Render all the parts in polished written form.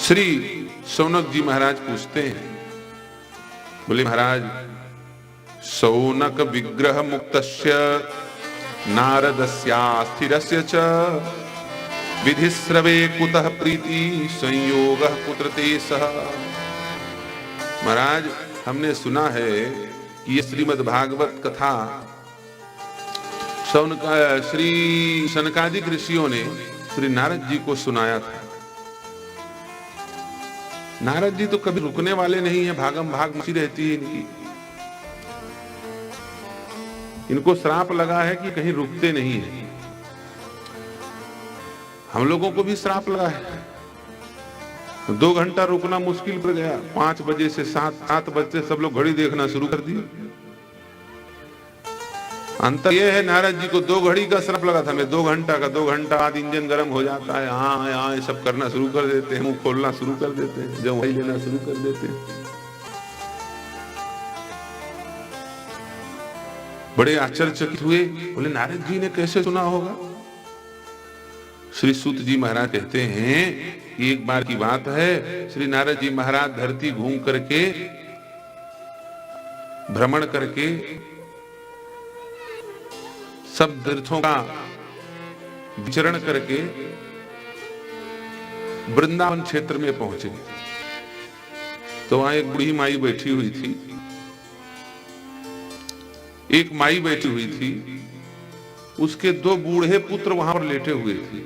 श्री शौनक जी महाराज पूछते हैं, बोले महाराज, शौनक विग्रह मुक्तस्य नारदस्यास्थिरस्य च विधिस्रवे कुतः प्रीति संयोगः कुत्र ते सह। महाराज, हमने सुना है कि ये श्रीमद् भागवत कथा श्री सनकादिक ऋषियों ने श्री नारद जी को सुनाया था। नारद जी तो कभी रुकने वाले नहीं है, भागम भाग मची रहती है इनकी। इनको श्राप लगा है कि कहीं रुकते नहीं है। हम लोगों को भी श्राप लगा है, 2 घंटा रुकना मुश्किल पड़ गया। 5 बजे से 7 बजे सब लोग घड़ी देखना शुरू कर दिए। अंतर यह है, नारद जी को 2 घड़ी का श्राप लगा था, मैं 2 घंटा का। 2 घंटा बाद इंजन गर्म हो जाता है, हाँ ये सब करना शुरू कर देते हैं, मुंह खोलना शुरू कर देते हैं, जब वही लेना शुरू कर देते हैं। बड़े आश्चर्यचकित हुए, बोले नारद जी ने कैसे सुना होगा। श्री सूत जी महाराज कहते हैं, एक बार की बात है, श्री नारद जी महाराज धरती घूम करके, भ्रमण करके सब तीर्थों का विचरण करके वृंदावन क्षेत्र में पहुंचे। तो वहां एक बूढ़ी माई बैठी हुई थी, एक माई बैठी हुई थी, उसके 2 बूढ़े पुत्र वहां पर लेटे हुए थे।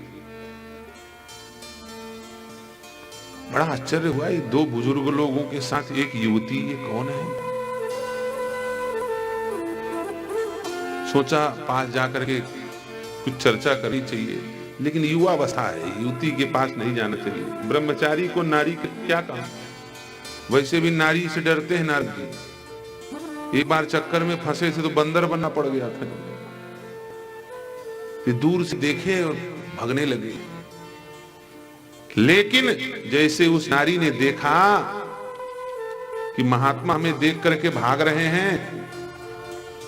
बड़ा आश्चर्य हुआ, ये 2 बुजुर्ग लोगों के साथ एक युवती, ये कौन है। सोचा पास जाकर के कुछ चर्चा करनी चाहिए, लेकिन युवा अवस्था है, युवती के पास नहीं जाना चाहिए। ब्रह्मचारी को नारी का क्या काम, वैसे भी नारी से डरते हैं नारद जी। एक बार चक्कर में फंसे थे तो बंदर बनना पड़ गया था। ये दूर से देखे और भागने लगे, लेकिन जैसे उस नारी ने देखा कि महात्मा हमें देख करके भाग रहे हैं,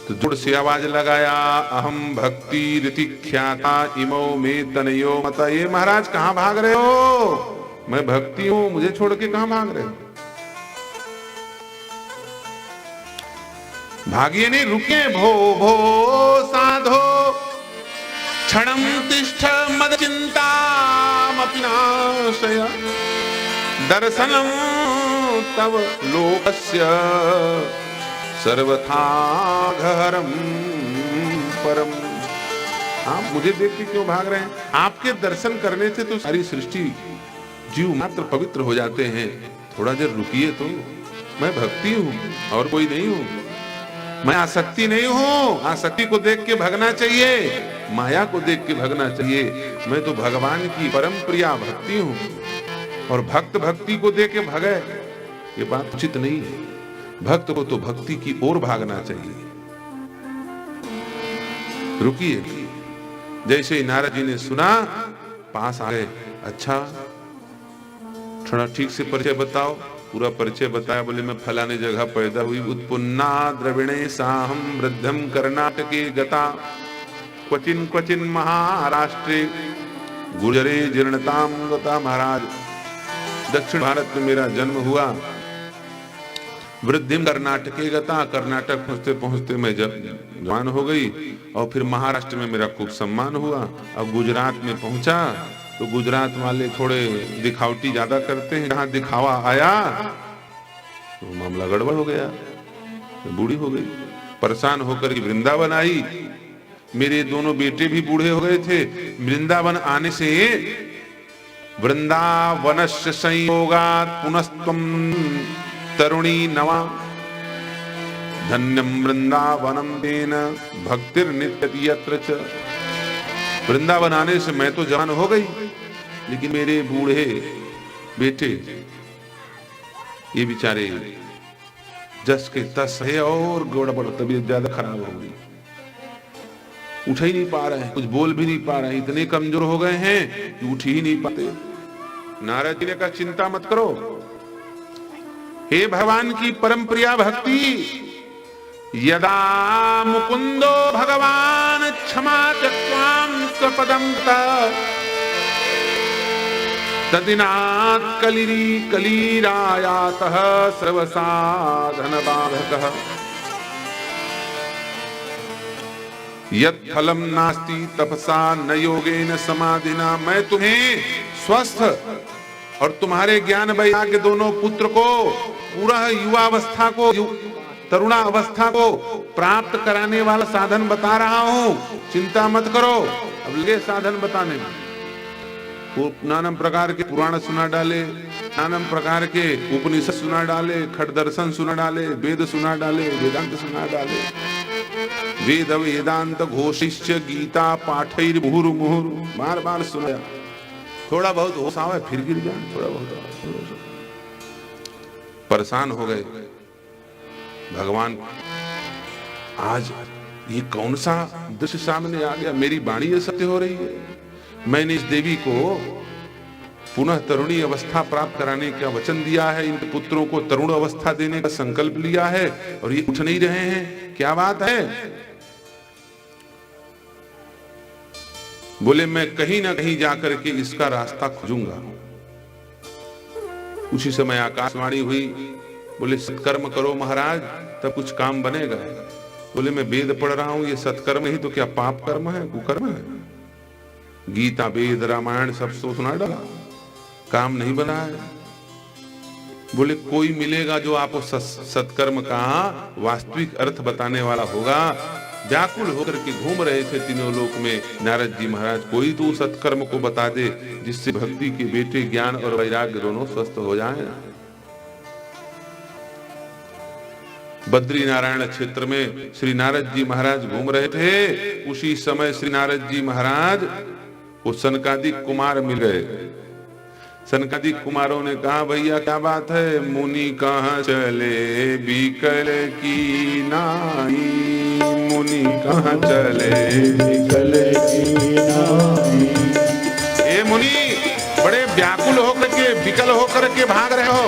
तो जोर से आवाज लगाया, अहम भक्ति रीति ख्याता इमो में तनयो मत। ये महाराज कहां भाग रहे हो, मैं भक्ति हूं, मुझे छोड़ के कहां भाग रहे हो। भागिए नहीं, रुके। भो भो साधो क्षणम तिष्ठ मद चिंता मपिनाशय दर्शनम तव लोकस्य सर्वथा घरम परम। आप मुझे देख के क्यों भाग रहे हैं, आपके दर्शन करने से तो सारी सृष्टि जीव मात्र पवित्र हो जाते हैं। थोड़ा देर रुकिए तो, मैं भक्ति हूं और कोई नहीं हूं, मैं आसक्ति नहीं हूं। आसक्ति को देख के भगना चाहिए, माया को देख के भगना चाहिए। मैं तो भगवान की परम प्रिया भक्ति हूं, और भक्त भक्ति को देख के भगे, ये बात उचित नहीं है। भक्त को तो भक्ति की ओर भागना चाहिए। रुकिए। जैसे ही नारद जी ने सुना, पास आ गए। अच्छा, थोड़ा ठीक से परिचय बताओ। पूरा परिचय बताया। बोले मैं फलाने जगह पैदा हुई, उत्पन्ना द्रविणे साहम वृद्धम कर्नाटके गता क्वचिन क्वचिन महाराष्ट्रे गुजरे जीर्णताम गता। महाराज, दक्षिण भारत में मेरा जन्म हुआ, वृद्धिम कर्नाटके गता, कर्नाटक पहुंचते पहुंचते मैं जवान हो गई, और फिर महाराष्ट्र में मेरा खूब सम्मान हुआ। अब गुजरात में पहुंचा तो गुजरात वाले थोड़े दिखावटी ज्यादा करते हैं, जहां दिखावा आया तो मामला गड़बड़ हो गया, बूढ़ी हो गई। परेशान होकर वृंदावन आई। मेरे दोनों बेटे भी बूढ़े हो गए थे। वृंदावन आने से वृंदावनस्य संयोगात् पुनस्त्वं तरुणी नवा धन्यम वृंदावनम तेन भक्तिर्नित्यति यत्र च। वृंदावन आने से मैं तो जवान हो गई, लेकिन मेरे बूढ़े बेटे ये बेचारे जस के तस है, और गड़बड़, तबीयत ज्यादा खराब हो गई। उठ ही नहीं पा रहे हैं, कुछ बोल भी नहीं पा रहे हैं, इतने कमजोर हो गए हैं कि उठ ही नहीं पाते। नारद जी ने कहा चिंता मत करो, हे भगवान की परम प्रिया भक्ति, यदा मुकुंदो भगवान क्षमा चत्वां स्वपदं तदिनात् कलिरी कलीरायातः सर्वसाधन बाधकः यत् फलम नास्ति तपसा न योगेन समाधिना। मैं तुम्हें स्वस्थ और तुम्हारे ज्ञान वैराग्य दोनों पुत्र को पूरा युवावस्था को तरुणावस्था को प्राप्त कराने वाला साधन बता रहा हूं, चिंता मत करो। अब लगे साधन बताने में, नाना प्रकार के पुराण सुना डाले, नाना प्रकार के उपनिषद सुना डाले, खट दर्शन सुना डाले, वेद सुना डाले, वेदांत सुना डाले। वेद वेदांत घोषिष्य गीता पाठैर मुहुर मुहुर, बार बार सुनाया। थोड़ा बहुत होश आवे फिर गिर जाए, थोड़ा बहुत परेशान हो गए। भगवान आज ये कौन सा दृश्य सामने आ गया, मेरी वाणी ये सत्य हो रही है। मैंने इस देवी को पुनः तरुणी अवस्था प्राप्त कराने का वचन दिया है, इन पुत्रों को तरुण अवस्था देने का संकल्प लिया है और ये उठ नहीं रहे हैं, क्या बात है। बोले मैं कहीं ना कहीं जाकर के इसका रास्ता खोजूंगा। उसी समय आकाशवाणी हुई, बोले सत्कर्म करो महाराज तब कुछ काम बनेगा। बोले मैं वेद पढ़ रहा हूं, ये सत्कर्म नहीं तो क्या पाप कर्म है, कुकर्म है। गीता वेद रामायण सब सुना डाला, काम नहीं बना है। बोले कोई मिलेगा जो आपको सत्कर्म का वास्तविक अर्थ बताने वाला होगा। व्याकुल होकर के घूम रहे थे तीनों लोक में नारद जी महाराज, कोई तो सत्कर्म को बता दे जिससे भक्ति के बेटे ज्ञान और वैराग्य दोनों स्वस्थ हो जाएं। बद्री नारायण क्षेत्र में श्री नारद जी महाराज घूम रहे थे। उसी समय श्री नारद जी महाराज को सनकादिक कुमार मिल गए। सनकादिक कुमारों ने कहा भैया क्या बात है, मुनि कहाँ चले बिकल की नाई, मुनि कहाँ चले बिकल की नाई। ए मुनि बड़े व्याकुल होकर के विकल होकर के भाग रहे हो,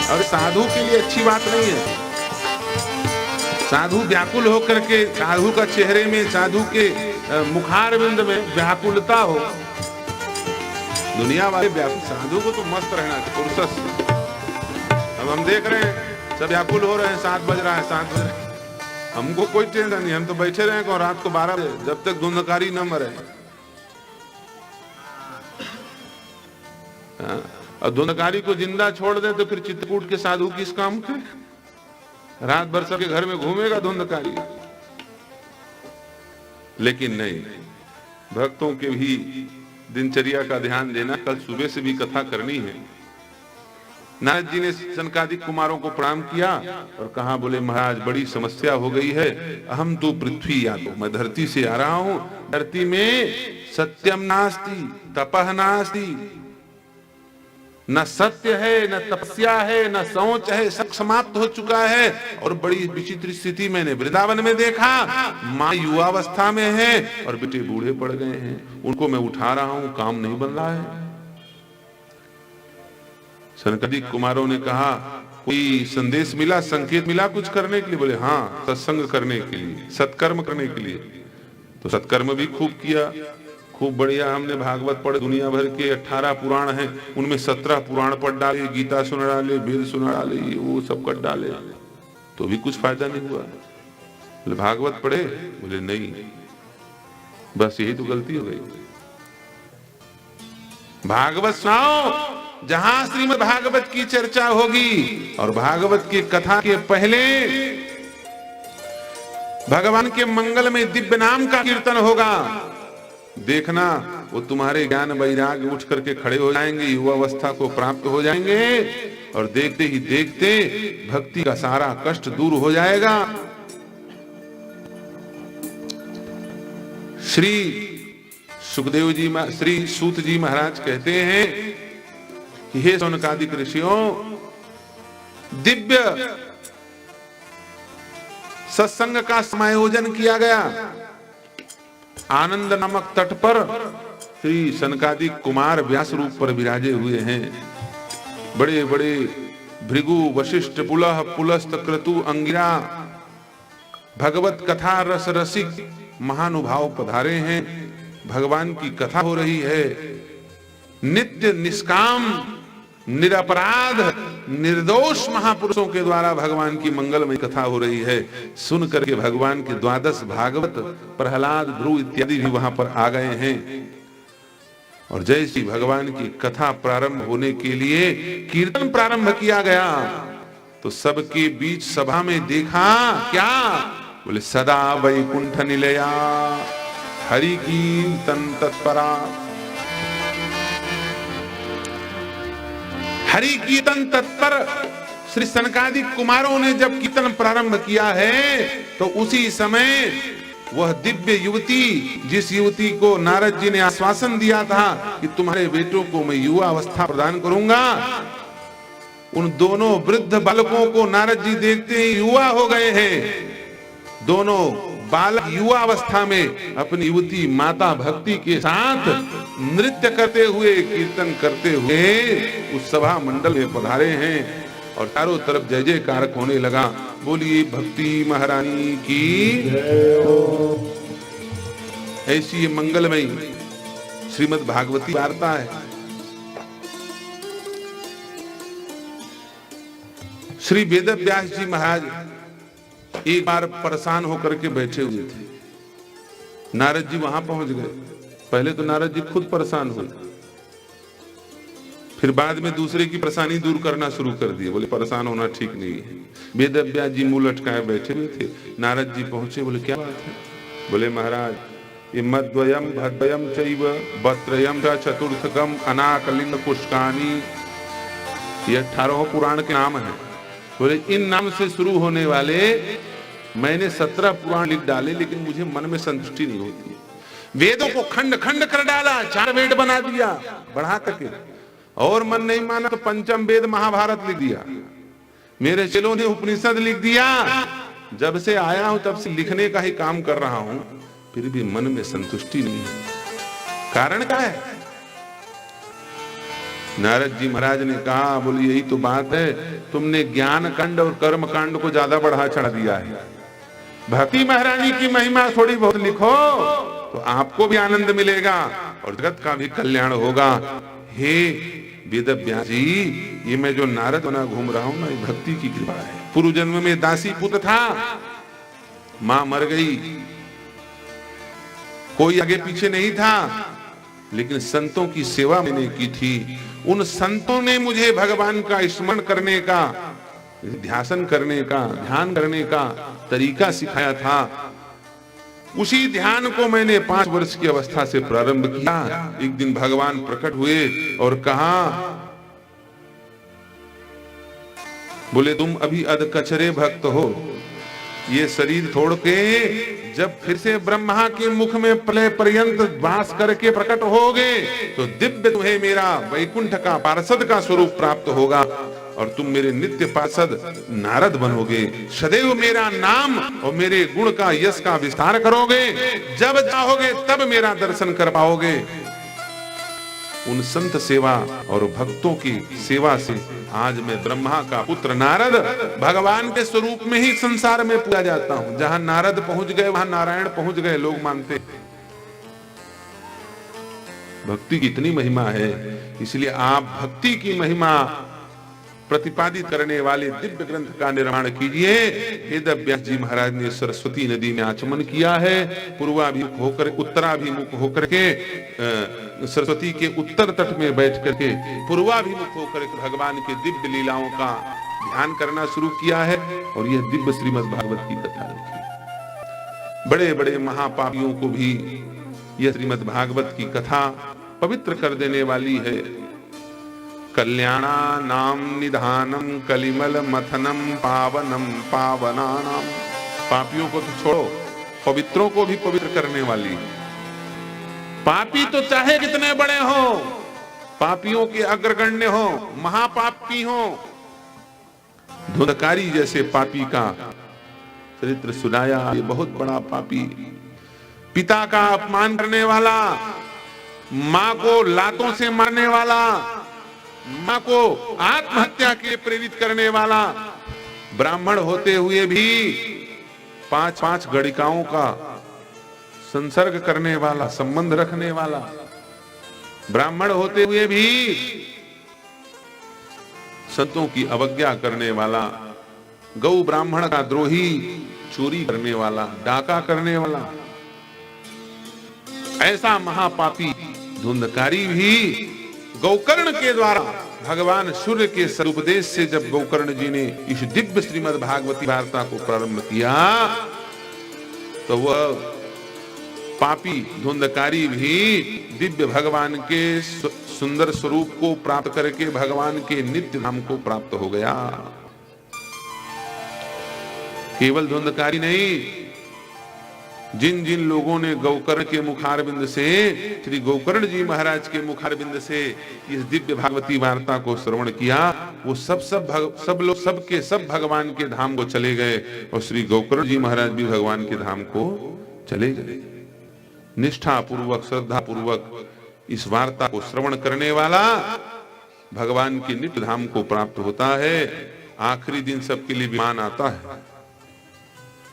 और साधु के लिए अच्छी बात नहीं है। साधु व्याकुल होकर के, साधु का चेहरे में, साधु के मुखारविंद में व्याकुलता हो। दुनिया वाले व्याकुल, साधु को तो मस्त रहना चाहिए पुरुष। अब हम देख रहे हैं सब व्याकुल हो रहे हैं, 7 बज रहा है, 7 बज रहा है, हमको कोई टेंशन नहीं, हम तो बैठे रहे को रात को 12 बजे जब तक धुंधकारी न मरे। और धुंधकारी को जिंदा छोड़ दे तो फिर चित्रकूट के साधु किस काम के, रात भर सबके घर में घूमेगा धुंधकारी। लेकिन नहीं, भक्तों के भी दिनचर्या का ध्यान देना। कल सुबह से भी कथा करनी है। नारद जी ने सनकादिक कुमारों को प्रणाम किया और कहा, बोले महाराज बड़ी समस्या हो गई है। अहम तो पृथ्वी, या तो मैं धरती से आ रहा हूं, धरती में सत्यम नास्ति तपह नास्ति, न सत्य है, न तपस्या है, न सोच है, सब समाप्त हो चुका है। और बड़ी विचित्र स्थिति मैंने वृंदावन में देखा, माँ युवावस्था में है और बेटे बूढ़े पड़ गए हैं, उनको मैं उठा रहा हूं, काम नहीं बन रहा है। सनकादिक कुमारों ने कहा कोई संदेश मिला, संकेत मिला कुछ करने के लिए? बोले हाँ, सत्संग करने के लिए, सत्कर्म करने के लिए। तो सत्कर्म भी खूब किया, खूब बढ़िया। हमने भागवत पढ़े, दुनिया भर के 18 पुराण हैं, उनमें 17 पुराण पढ़ डाले, गीता सुना डाले, वेद सुना डाले, वो सब कर डाले, तो भी कुछ फायदा नहीं हुआ। बोले भागवत पढ़े? बोले नहीं, बस यही तो गलती हो गई। भागवत सुनाओ, जहां श्रीमद् भागवत की चर्चा होगी और भागवत की कथा के पहले भगवान के मंगल में दिव्य नाम का कीर्तन होगा। देखना वो तुम्हारे ज्ञान वैराग्य उठ करके खड़े हो जाएंगे, युवावस्था को प्राप्त हो जाएंगे और देखते ही देखते भक्ति का सारा कष्ट दूर हो जाएगा। श्री सुखदेव जी, श्री सूत जी महाराज कहते हैं कि हे सौनकादिक ऋषियों, दिव्य सत्संग का समायोजन किया गया। आनंद नामक तट पर श्री सनकादिक कुमार व्यास रूप पर विराजे हुए हैं। बड़े बड़े भृगु, वशिष्ठ, पुलह, पुलस्त, क्रतु, अंगिरा भगवत कथा रस रसिक महानुभाव पधारे हैं। भगवान की कथा हो रही है। नित्य निष्काम निरपराध निर्दोष महापुरुषों के द्वारा भगवान की मंगलमय कथा हो रही है। सुन करके भगवान के द्वादश भागवत प्रहलाद ध्रुव इत्यादि भी वहां पर आ गए हैं। और जैसी भगवान की कथा प्रारंभ होने के लिए कीर्तन प्रारंभ किया गया तो सबके बीच सभा में देखा क्या, बोले सदा वैकुंठ निलया हरि कीर्तन तत्परा। हरि कीर्तन तत्पर श्री सनकादिक कुमारों ने जब कीर्तन प्रारंभ किया है तो उसी समय वह दिव्य युवती, जिस युवती को नारद जी ने आश्वासन दिया था कि तुम्हारे बेटों को मैं युवा अवस्था प्रदान करूंगा, उन दोनों वृद्ध बालकों को नारद जी देखते ही युवा हो गए हैं। दोनों बालक युवा अवस्था में अपनी युवती माता भक्ति के साथ नृत्य करते हुए कीर्तन करते हुए उस सभा मंडल में पधारे हैं और चारों तरफ जय जयकार होने लगा। बोलिए भक्ति महारानी की ऐसी ये मंगलमयी श्रीमद् भागवती वार्ता है। श्री वेदव्यास जी महाराज एक बार परेशान होकर के बैठे हुए थे। नारद जी वहां पहुंच गए। पहले तो नारद जी खुद परेशान हुए, फिर बाद में दूसरे की परेशानी दूर करना शुरू कर दिए। बोले परेशान होना ठीक नहीं है। वेदव्यास जी मुंह लटकाए बैठे हुए थे। नारद जी पहुंचे, बोले क्या बात है? बोले महाराज ये मद्वयम भद्वयम चैव वत्रयम चतुर्थकम अनाकलिंग पुष्कानी, ये 18 पुराण के नाम है। बोले इन नाम से शुरू होने वाले मैंने 17 पुराण लिख डाले, लेकिन मुझे मन में संतुष्टि नहीं होती। वेदों को खंड खंड कर डाला, 4 वेद बना दिया बढ़ा करके, और मन नहीं माना तो पंचम वेद महाभारत लिख दिया। मेरे चेलों ने उपनिषद लिख दिया। जब से आया हूं तब से लिखने का ही काम कर रहा हूं, फिर भी मन में संतुष्टि नहीं है। कारण क्या है? नारद जी महाराज ने कहा, बोले यही तो बात है, तुमने ज्ञान कांड और कर्म कांड को ज्यादा बढ़ा चढ़ा दिया है। भक्ति महारानी की महिमा थोड़ी बहुत लिखो तो आपको भी आनंद मिलेगा और जगत का भी कल्याण होगा। हे वेदव्यास जी, ये मैं जो नारद बना घूम रहा हूं ना, ये भक्ति की कृपा है। पूर्व जन्म में दासी पुत्र था, मां मर गई, कोई आगे पीछे नहीं था, लेकिन संतों की सेवा मैंने की थी। उन संतों ने मुझे भगवान का स्मरण करने का, ध्यान करने का, ध्यान करने का तरीका सिखाया था। उसी ध्यान को मैंने 5 वर्ष की अवस्था से प्रारंभ किया। एक दिन भगवान प्रकट हुए और कहा, बोले तुम अभी अध कचरे भक्त हो, ये शरीर छोड़ के जब फिर से ब्रह्मा के मुख में प्रलय पर्यंत वास करके प्रकट होगे तो दिव्य तुम्हें मेरा वैकुंठ का पार्षद का स्वरूप प्राप्त होगा और तुम मेरे नित्य पार्षद नारद बनोगे। सदैव मेरा नाम और मेरे गुण का यश का विस्तार करोगे। जब चाहोगे तब मेरा दर्शन कर पाओगे। उन संत सेवा और भक्तों की सेवा से आज मैं ब्रह्मा का पुत्र नारद भगवान के स्वरूप में ही संसार में पूजा जाता हूं। जहां नारद पहुंच गए वहां नारायण पहुंच गए, लोग मानते। भक्ति की इतनी महिमा है, इसलिए आप भक्ति की महिमा प्रतिपादित करने वाले दिव्य ग्रंथ का निर्माण कीजिए। वेदव्यास जी महाराज ने सरस्वती नदी में आचमन किया है। पूर्वाभिमुख होकर, उत्तराभिमुख होकर के सरस्वती के उत्तर तट में बैठ करके पूर्वाभिमुख होकर भगवान के दिव्य लीलाओं का ध्यान करना शुरू किया है और यह दिव्य श्रीमद् भागवत की कथा है। बड़े बड़े महापापियों को भी यह श्रीमद् भागवत की कथा पवित्र कर देने वाली है। कल्याणा नाम निधानम कलिमल मथनम पावनम पावनानाम। पापियों को तो छोड़ो, पवित्रों को भी पवित्र करने वाली। पापी तो चाहे कितने बड़े हो, पापियों के अग्रगण्य हो, महापापी हो, धुंधकारी जैसे पापी का चरित्र सुनाया। ये बहुत बड़ा पापी, पिता का अपमान करने वाला, मां को लातों से मारने वाला, मां को आत्महत्या के लिए प्रेरित करने वाला, ब्राह्मण होते हुए भी 5-5 गणिकाओं का संसर्ग करने वाला, संबंध रखने वाला, ब्राह्मण होते हुए भी संतों की अवज्ञा करने वाला, गौ ब्राह्मण का द्रोही, चोरी करने वाला, डाका करने वाला, ऐसा महापापी धुंधकारी भी गोकर्ण के द्वारा भगवान सूर्य के सदुपदेश से जब गोकर्ण जी ने इस दिव्य श्रीमद् भागवती वार्ता को प्रारंभ किया तो वह पापी धुंधकारी भी दिव्य भगवान के सुंदर स्वरूप को प्राप्त करके भगवान के नित्य धाम को प्राप्त हो गया। केवल धुंधकारी नहीं, जिन जिन लोगों ने गोकर्ण के मुखारबिंद से, श्री गोकर्ण जी महाराज के मुखारबिंद से इस दिव्य भागवती वार्ता को श्रवण किया, वो सब लोग सब भगवान के धाम को चले गए और श्री गोकर्ण जी महाराज भी भगवान के धाम को चले गए। निष्ठा पूर्वक, श्रद्धा पूर्वक इस वार्ता को श्रवण करने वाला भगवान के नित्य धाम को प्राप्त होता है। आखिरी दिन सबके लिए विमान आता है,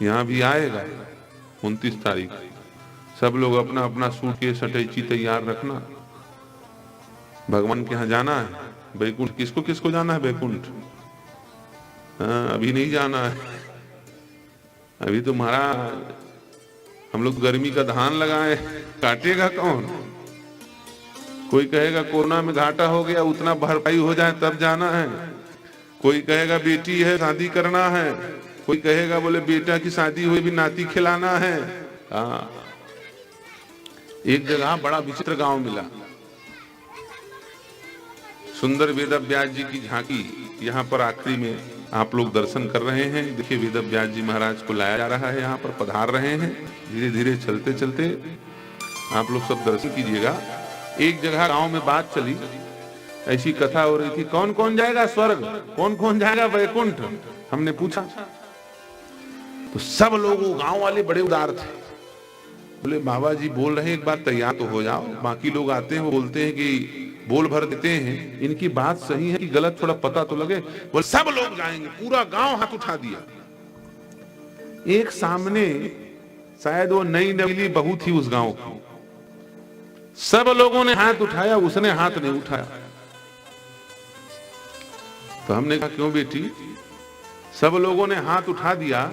यहां भी आएगा 29 तारीख। सब लोग अपना अपना सूटकेस अटैची तैयार रखना, भगवान के यहाँ जाना है। बैकुंठ किसको किसको जाना है? बैकुंठ अभी नहीं जाना है, अभी तो महाराज हम लोग गर्मी का धान लगाए, काटेगा कौन? कोई कहेगा कोरोना में घाटा हो गया, उतना भरपाई हो जाए तब जाना है। कोई कहेगा बेटी है शादी करना है, कोई कहेगा बोले बेटा की शादी हुई भी नाती खिलाना है। एक जगह बड़ा विचित्र गांव मिला, सुंदर वेद व्यास जी की झांकी यहाँ पर आखिरी में आप लोग दर्शन कर रहे हैं। देखिए वेद व्यास जी महाराज को लाया जा रहा है, यहाँ पर पधार रहे हैं। धीरे धीरे चलते चलते आप लोग सब दर्शन कीजिएगा। एक जगह गांव में बात चली, ऐसी कथा हो रही थी, कौन कौन जाएगा स्वर्ग, कौन कौन जाएगा वैकुंठ। हमने पूछा तो सब लोग, गांव वाले बड़े उदार थे, बोले बाबा जी बोल रहे हैं एक बार तैयार तो हो जाओ। बाकी लोग आते हैं वो बोलते हैं कि बोल भर देते हैं, इनकी बात सही है कि गलत थोड़ा पता तो लगे। बोले सब लोग जाएंगे, पूरा गांव हाथ उठा दिया। एक सामने शायद वो नई नवीली बहू थी उस गांव की, सब लोगों ने हाथ उठाया, उसने हाथ नहीं उठाया। तो हमने कहा क्यों बेटी, सब लोगों ने हाथ उठा दिया,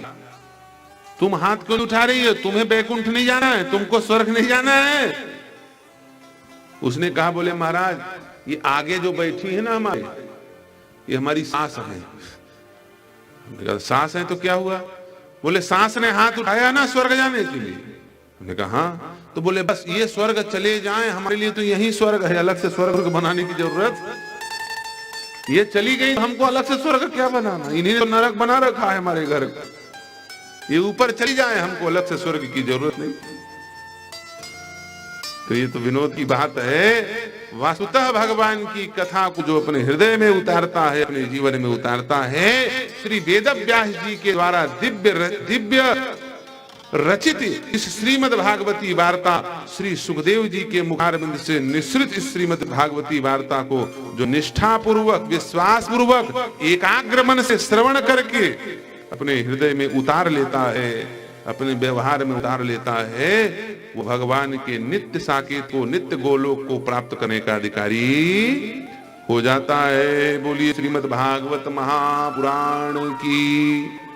तुम हाथ क्यों उठा रही हो? तुम्हें बैकुंठ नहीं जाना है, तुमको स्वर्ग नहीं जाना है। उसने कहा बोले महाराज ये आगे जो बैठी है ना हमारे, ये हमारी सास है। हमने कहा सास है तो क्या हुआ? बोले सास ने हाथ उठाया ना स्वर्ग जाने के लिए। हमने कहा हाँ। तो बोले बस ये स्वर्ग चले जाएं, हमारे लिए तो यही स्वर्ग है, अलग से स्वर्ग बनाने की जरूरत। ये चली गई तो हमको अलग से स्वर्ग क्या बनाना, इन्हीं ने तो नरक बना रखा है हमारे घर का। ये ऊपर चली जाए, हमको अलग से स्वर्ग की जरूरत नहीं। तो ये तो विनोद की बात है। वास्तुतः भगवान की कथा को जो अपने हृदय में उतारता है, अपने जीवन में उतारता है, श्री वेद व्यास जी के द्वारा दिव्य रचित इस श्रीमद् भागवती वार्ता, श्री सुखदेव जी के मुखारबिंद से निश्रित इस श्रीमद् भागवती वार्ता को जो निष्ठा पूर्वक, विश्वास पूर्वक, एकाग्र मन से श्रवण करके अपने हृदय में उतार लेता है, अपने व्यवहार में उतार लेता है, वो भगवान के नित्य साकेत को, नित्य गोलोक को प्राप्त करने का अधिकारी हो जाता है। बोलिए श्रीमद् भागवत महापुराण की।